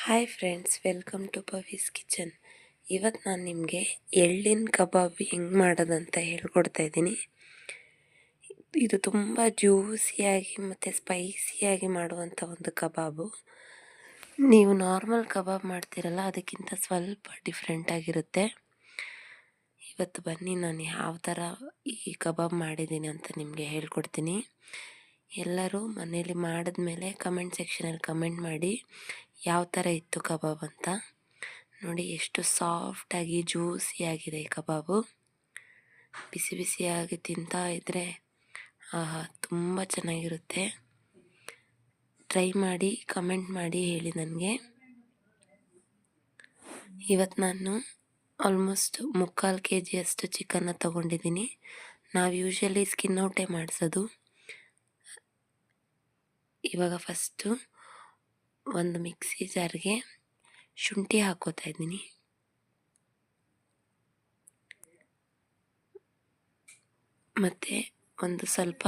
Hi friends, welcome to Pavi's kitchen. ಇವತ್ತು ನಾನು ನಿಮಗೆ ಎಳ್ಳಿನ ಕಬಾಬ್ ಹೆಂಗೆ ಮಾಡೋದಂತ ಹೇಳ್ಕೊಡ್ತಾ ಇದ್ದೀನಿ. ಇದು ತುಂಬ ಜ್ಯೂಸಿಯಾಗಿ ಮತ್ತು ಸ್ಪೈಸಿಯಾಗಿ ಮಾಡುವಂಥ ಒಂದು ಕಬಾಬು. ನೀವು ನಾರ್ಮಲ್ ಕಬಾಬ್ ಮಾಡ್ತೀರಲ್ಲ, ಅದಕ್ಕಿಂತ ಸ್ವಲ್ಪ ಡಿಫ್ರೆಂಟಾಗಿರುತ್ತೆ. ಇವತ್ತು ಬನ್ನಿ ನಾನು ಯಾವ ಥರ ಈ ಕಬಾಬ್ ಮಾಡಿದ್ದೀನಿ ಅಂತ ನಿಮಗೆ ಹೇಳ್ಕೊಡ್ತೀನಿ. ಎಲ್ಲರೂ ಮನೇಲಿ ಮಾಡಿದ್ಮೇಲೆ ಕಮೆಂಟ್ ಸೆಕ್ಷನಲ್ಲಿ ಕಮೆಂಟ್ ಮಾಡಿ ಯಾವ ಥರ ಇತ್ತು ಕಬಾಬ್ ಅಂತ. ನೋಡಿ ಎಷ್ಟು ಸಾಫ್ಟಾಗಿ ಜ್ಯೂಸಿಯಾಗಿದೆ ಈ ಕಬಾಬು. ಬಿಸಿ ಬಿಸಿಯಾಗಿ ತಿಂತಾ ಇದ್ದರೆ ಆಹಾ, ತುಂಬ ಚೆನ್ನಾಗಿರುತ್ತೆ. ಟ್ರೈ ಮಾಡಿ ಕಮೆಂಟ್ ಮಾಡಿ ಹೇಳಿ ನನಗೆ. ಇವತ್ತು ನಾನು ಆಲ್ಮೋಸ್ಟ್ 3/4 kg ಚಿಕನ್ನ ತೊಗೊಂಡಿದ್ದೀನಿ. ನಾವು ಯೂಶ್ವಲಿ ಸ್ಕಿನ್ ಔಟೇ ಮಾಡಿಸೋದು. ಇವಾಗ ಫಸ್ಟು ಒಂದು ಮಿಕ್ಸಿ ಜಾರ್ಗೆ ಶುಂಠಿ ಹಾಕೋತಾ ಇದ್ದೀನಿ. ಮತ್ತು ಒಂದು ಸ್ವಲ್ಪ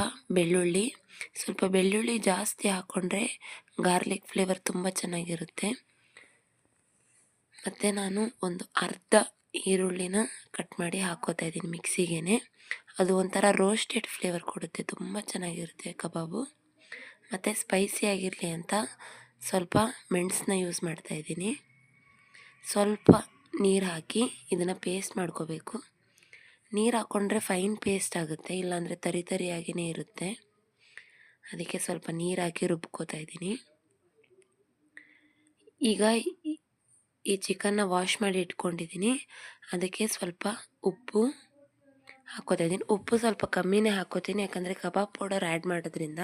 ಬೆಳ್ಳುಳ್ಳಿ ಜಾಸ್ತಿ ಹಾಕ್ಕೊಂಡ್ರೆ ಗಾರ್ಲಿಕ್ ಫ್ಲೇವರ್ ತುಂಬ ಚೆನ್ನಾಗಿರುತ್ತೆ. ಮತ್ತು ನಾನು ಒಂದು ಅರ್ಧ ಈರುಳ್ಳಿನ ಕಟ್ ಮಾಡಿ ಹಾಕೋತಾ ಇದ್ದೀನಿ ಮಿಕ್ಸಿಗೆ. ಅದು ಒಂಥರ ರೋಸ್ಟೆಡ್ ಫ್ಲೇವರ್ ಕೊಡುತ್ತೆ, ತುಂಬ ಚೆನ್ನಾಗಿರುತ್ತೆ ಕಬಾಬು. ಮತ್ತು ಸ್ಪೈಸಿ ಆಗಿರಲಿ ಅಂತ ಸ್ವಲ್ಪ ಮೆಣಸನ್ನ ಯೂಸ್ ಮಾಡ್ತಾಯಿದ್ದೀನಿ. ಸ್ವಲ್ಪ ನೀರು ಹಾಕಿ ಇದನ್ನು ಪೇಸ್ಟ್ ಮಾಡ್ಕೋಬೇಕು. ನೀರು ಹಾಕ್ಕೊಂಡ್ರೆ ಫೈನ್ ಪೇಸ್ಟ್ ಆಗುತ್ತೆ, ಇಲ್ಲಾಂದರೆ ತರಿಯಾಗಿಯೇ ಇರುತ್ತೆ. ಅದಕ್ಕೆ ಸ್ವಲ್ಪ ನೀರು ಹಾಕಿ ರುಬ್ಕೋತಾ ಇದ್ದೀನಿ. ಈಗ ಈ ಚಿಕನ್ನ ವಾಶ್ ಮಾಡಿ ಇಟ್ಕೊಂಡಿದ್ದೀನಿ. ಅದಕ್ಕೆ ಸ್ವಲ್ಪ ಉಪ್ಪು ಹಾಕೋತಾ ಇದ್ದೀನಿ. ಉಪ್ಪು ಸ್ವಲ್ಪ ಕಮ್ಮಿನೇ ಹಾಕೋತೀನಿ, ಯಾಕಂದರೆ ಕಬಾಬ್ ಪೌಡರ್ ಆ್ಯಡ್ ಮಾಡೋದ್ರಿಂದ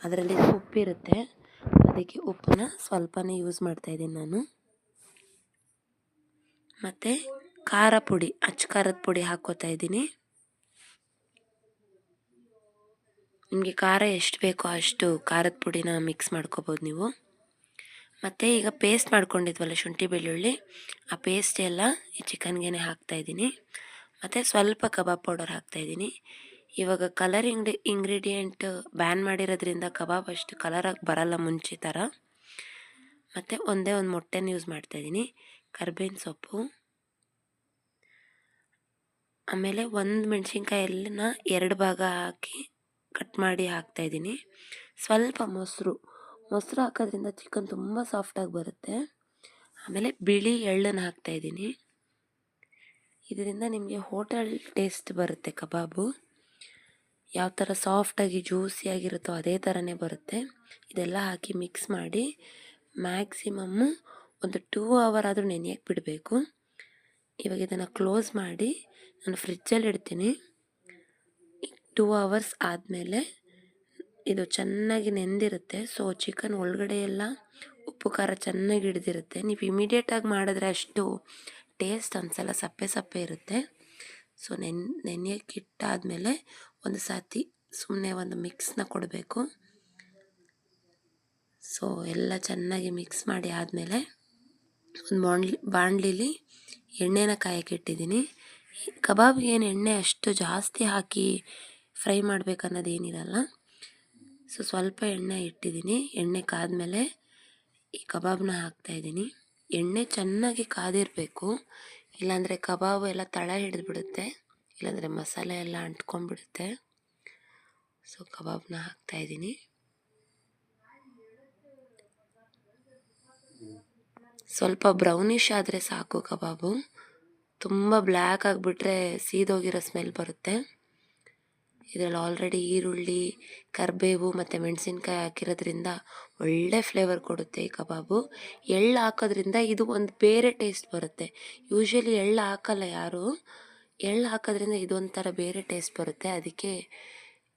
ಅದರಲ್ಲಿ ಉಪ್ಪಿರುತ್ತೆ. ಅದಕ್ಕೆ ಉಪ್ಪನ್ನ ಸ್ವಲ್ಪನೇ ಯೂಸ್ ಮಾಡ್ತಾಯಿದ್ದೀನಿ ನಾನು. ಮತ್ತು ಖಾರ ಪುಡಿ, ಅಚ್ಚ ಖಾರದ ಪುಡಿ ಹಾಕ್ಕೋತಾ ಇದ್ದೀನಿ. ನಿಮಗೆ ಖಾರ ಎಷ್ಟು ಬೇಕೋ ಅಷ್ಟು ಖಾರದ ಪುಡಿನ ಮಿಕ್ಸ್ ಮಾಡ್ಕೋಬೋದು ನೀವು. ಮತ್ತು ಈಗ ಪೇಸ್ಟ್ ಮಾಡ್ಕೊಂಡಿದ್ವಲ್ಲ ಶುಂಠಿ ಬೆಳ್ಳುಳ್ಳಿ, ಆ ಪೇಸ್ಟ್ ಎಲ್ಲ ಈ ಚಿಕನ್ಗೆ ಹಾಕ್ತಾಯಿದ್ದೀನಿ. ಮತ್ತು ಸ್ವಲ್ಪ ಕಬಾಬ್ ಪೌಡರ್ ಹಾಕ್ತಾಯಿದ್ದೀನಿ. ಇವಾಗ ಕಲರ್ ಇಂಗ್ರೀಡಿಯೆಂಟ್ ಬ್ಯಾನ್ ಮಾಡಿರೋದ್ರಿಂದ ಕಬಾಬ್ ಅಷ್ಟು ಕಲರಾಗಿ ಬರಲ್ಲ ಮುಂಚೆ ಥರ. ಮತ್ತು ಒಂದೇ ಒಂದು ಮೊಟ್ಟೆನ ಯೂಸ್ ಮಾಡ್ತಾಯಿದ್ದೀನಿ. ಕರ್ಬೇವಿನ ಸೊಪ್ಪು, ಆಮೇಲೆ ಒಂದು ಮೆಣಸಿನ್ಕಾಯನ್ನ 2 ಭಾಗ ಹಾಕಿ ಕಟ್ ಮಾಡಿ ಹಾಕ್ತಾಯಿದ್ದೀನಿ. ಸ್ವಲ್ಪ ಮೊಸರು ಹಾಕೋದ್ರಿಂದ ಚಿಕನ್ ತುಂಬ ಸಾಫ್ಟಾಗಿ ಬರುತ್ತೆ. ಆಮೇಲೆ ಬಿಳಿ ಎಳ್ಳನ್ನು ಹಾಕ್ತಾಯಿದ್ದೀನಿ. ಇದರಿಂದ ನಿಮಗೆ ಹೋಟೆಲ್ ಟೇಸ್ಟ್ ಬರುತ್ತೆ ಕಬಾಬು. ಯಾವ ಥರ ಸಾಫ್ಟಾಗಿ ಜ್ಯೂಸಿಯಾಗಿರುತ್ತೋ ಅದೇ ಥರನೇ ಬರುತ್ತೆ. ಇದೆಲ್ಲ ಹಾಕಿ ಮಿಕ್ಸ್ ಮಾಡಿ ಮ್ಯಾಕ್ಸಿಮಮ್ಮು ಒಂದು 2 hour ಆದರೂ ನೆನೆಯಕ್ಕೆ ಬಿಡಬೇಕು. ಇವಾಗ ಇದನ್ನು ಕ್ಲೋಸ್ ಮಾಡಿ ನಾನು ಫ್ರಿಜ್ಜಲ್ಲಿ ಇಡ್ತೀನಿ. 2 hours ಆದಮೇಲೆ ಇದು ಚೆನ್ನಾಗಿ ನೆಂದಿರುತ್ತೆ. ಸೊ ಚಿಕನ್ ಒಳಗಡೆ ಎಲ್ಲ ಉಪ್ಪು ಖಾರ ಚೆನ್ನಾಗಿ ಹಿಡಿದಿರುತ್ತೆ. ನೀವು ಇಮಿಡಿಯೇಟಾಗಿ ಮಾಡಿದ್ರೆ ಅಷ್ಟು ಟೇಸ್ಟ್ ಅನಿಸಲ್ಲ, ಸಪ್ಪೆ ಇರುತ್ತೆ. ಸೊ ನೆನೆಯಕ್ಕೆ ಇಟ್ಟಾದಮೇಲೆ ಒಂದು ಸಾತಿ ಸುಮ್ಮನೆ ಒಂದು ಮಿಕ್ಸ್ನ ಕೊಡಬೇಕು. ಸೊ ಎಲ್ಲ ಚೆನ್ನಾಗಿ ಮಿಕ್ಸ್ ಮಾಡಿ ಆದಮೇಲೆ ಒಂದು ಬಾಣಲಿಲಿ ಎಣ್ಣೆನ ಕಾಯಕ್ಕೆ ಇಟ್ಟಿದ್ದೀನಿ. ಕಬಾಬ್ಗೆ ಏನು ಎಣ್ಣೆ ಅಷ್ಟು ಜಾಸ್ತಿ ಹಾಕಿ ಫ್ರೈ ಮಾಡಬೇಕನ್ನೋದೇನಿರಲ್ಲ. ಸೊ ಸ್ವಲ್ಪ ಎಣ್ಣೆ ಇಟ್ಟಿದ್ದೀನಿ. ಎಣ್ಣೆ ಕಾದ್ಮೇಲೆ ಈ ಕಬಾಬ್ನ ಹಾಕ್ತಾಯಿದ್ದೀನಿ. ಎಣ್ಣೆ ಚೆನ್ನಾಗಿ ಕಾದಿರಬೇಕು, ಇಲ್ಲಾಂದರೆ ಕಬಾಬು ಎಲ್ಲ ತಳ ಹಿಡಿದ್ಬಿಡುತ್ತೆ, ಇಲ್ಲಾಂದರೆ ಮಸಾಲೆ ಎಲ್ಲ ಅಂಟ್ಕೊಂಡ್ಬಿಡುತ್ತೆ. ಸೊ ಕಬಾಬ್ನ ಹಾಕ್ತಾಯಿದ್ದೀನಿ. ಸ್ವಲ್ಪ ಬ್ರೌನಿಷ್ ಆದರೆ ಸಾಕು ಕಬಾಬು. ತುಂಬ ಬ್ಲ್ಯಾಕ್ ಆಗಿಬಿಟ್ರೆ ಸೀದೋಗಿರೋ ಸ್ಮೆಲ್ ಬರುತ್ತೆ. ಇದರಲ್ಲಿ ಆಲ್ರೆಡಿ ಈರುಳ್ಳಿ, ಕರಿಬೇವು ಮತ್ತು ಮೆಣಸಿನ್ಕಾಯಿ ಹಾಕಿರೋದ್ರಿಂದ ಒಳ್ಳೆ ಫ್ಲೇವರ್ ಕೊಡುತ್ತೆ ಈ ಕಬಾಬು. ಎಳ್ಳು ಹಾಕೋದ್ರಿಂದ ಇದು ಒಂದು ಬೇರೆ ಟೇಸ್ಟ್ ಬರುತ್ತೆ. ಯೂಶ್ವಲಿ ಎಳ್ಳು ಹಾಕಲ್ಲ ಯಾರು. ಎಳ್ಳು ಹಾಕೋದ್ರಿಂದ ಇದೊಂಥರ ಬೇರೆ ಟೇಸ್ಟ್ ಬರುತ್ತೆ. ಅದಕ್ಕೆ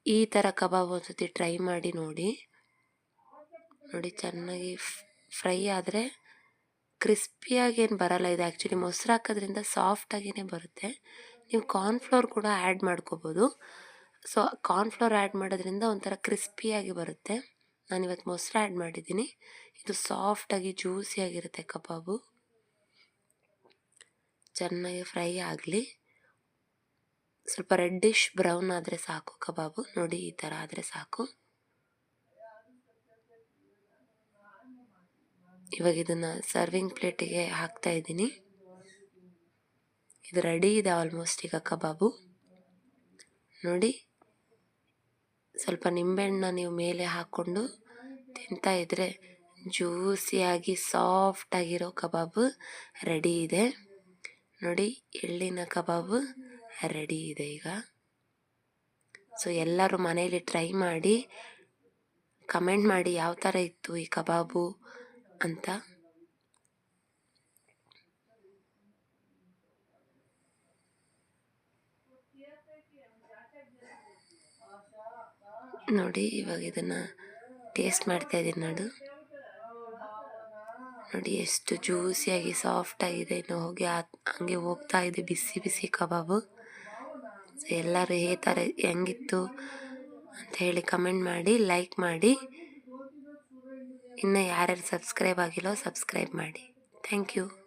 ಈ ಥರ ಕಬಾಬ್ ಒಂದ್ಸತಿ ಟ್ರೈ ಮಾಡಿ ನೋಡಿ. ಚೆನ್ನಾಗಿ ಫ್ರೈ ಆದರೆ ಕ್ರಿಸ್ಪಿಯಾಗೇನು ಬರಲ್ಲ. ಇದು ಆ್ಯಕ್ಚುಲಿ ಮೊಸರು ಹಾಕೋದ್ರಿಂದ ಸಾಫ್ಟಾಗಿಯೇ ಬರುತ್ತೆ. ನೀವು ಕಾರ್ನ್ಫ್ಲೋರ್ ಕೂಡ ಆ್ಯಡ್ ಮಾಡ್ಕೋಬೋದು. ಸೊ ಕಾರ್ನ್ಫ್ಲೋರ್ ಆ್ಯಡ್ ಮಾಡೋದ್ರಿಂದ ಒಂಥರ ಕ್ರಿಸ್ಪಿಯಾಗಿ ಬರುತ್ತೆ. ನಾನಿವತ್ತು ಮೊಸರು ಆ್ಯಡ್ ಮಾಡಿದ್ದೀನಿ. ಇದು ಸಾಫ್ಟಾಗಿ ಜ್ಯೂಸಿಯಾಗಿರುತ್ತೆ ಕಬಾಬು. ಚೆನ್ನಾಗಿ ಫ್ರೈ ಆಗಲಿ. ಸ್ವಲ್ಪ ರೆಡ್ಡಿಶ್ ಬ್ರೌನ್ ಆದರೆ ಸಾಕು ಕಬಾಬು. ನೋಡಿ ಈ ಥರ ಆದರೆ ಸಾಕು. ಇವಾಗ ಇದನ್ನು ಸರ್ವಿಂಗ್ ಪ್ಲೇಟಿಗೆ ಹಾಕ್ತಾ ಇದ್ದೀನಿ. ಇದು ರೆಡಿ ಇದೆ ಆಲ್ಮೋಸ್ಟ್ ಈಗ ಕಬಾಬು. ನೋಡಿ, ಸ್ವಲ್ಪ ನಿಂಬೆಹಣ್ಣನ್ನ ನೀವು ಮೇಲೆ ಹಾಕ್ಕೊಂಡು ತಿಂತಾ ಇದ್ರೆ ಜ್ಯೂಸಿಯಾಗಿ ಸಾಫ್ಟಾಗಿರೋ ಕಬಾಬು ರೆಡಿ ಇದೆ. ನೋಡಿ, ಎಳ್ಳಿನ ಕಬಾಬು ರೆಡಿ ಇದೆ ಈಗ. ಸೊ ಎಲ್ಲರೂ ಮನೇಲಿ ಟ್ರೈ ಮಾಡಿ ಕಮೆಂಟ್ ಮಾಡಿ ಯಾವ ಥರ ಇತ್ತು ಈ ಕಬಾಬು ಅಂತ. ನೋಡಿ, ಇವಾಗ ಇದನ್ನು ಟೇಸ್ಟ್ ಮಾಡ್ತಾ ಇದ್ದೀನಿ. ನೋಡಿ ಎಷ್ಟು ಜ್ಯೂಸಿಯಾಗಿ ಸಾಫ್ಟಾಗಿದೆ. ಇನ್ನು ಹೋಗಿ ಹಂಗೆ ಹೋಗ್ತಾ ಇದೆ ಬಿಸಿ ಬಿಸಿ ಕಬಾಬು. ಸೊ ಎಲ್ಲರೂ ಈ ಥರ ಹೆಂಗಿತ್ತು ಅಂತ ಹೇಳಿ ಕಮೆಂಟ್ ಮಾಡಿ, ಲೈಕ್ ಮಾಡಿ. ಇನ್ನು ಯಾರ್ಯಾರು ಸಬ್ಸ್ಕ್ರೈಬ್ ಆಗಿಲ್ಲೋ ಸಬ್ಸ್ಕ್ರೈಬ್ ಮಾಡಿ. Thank you.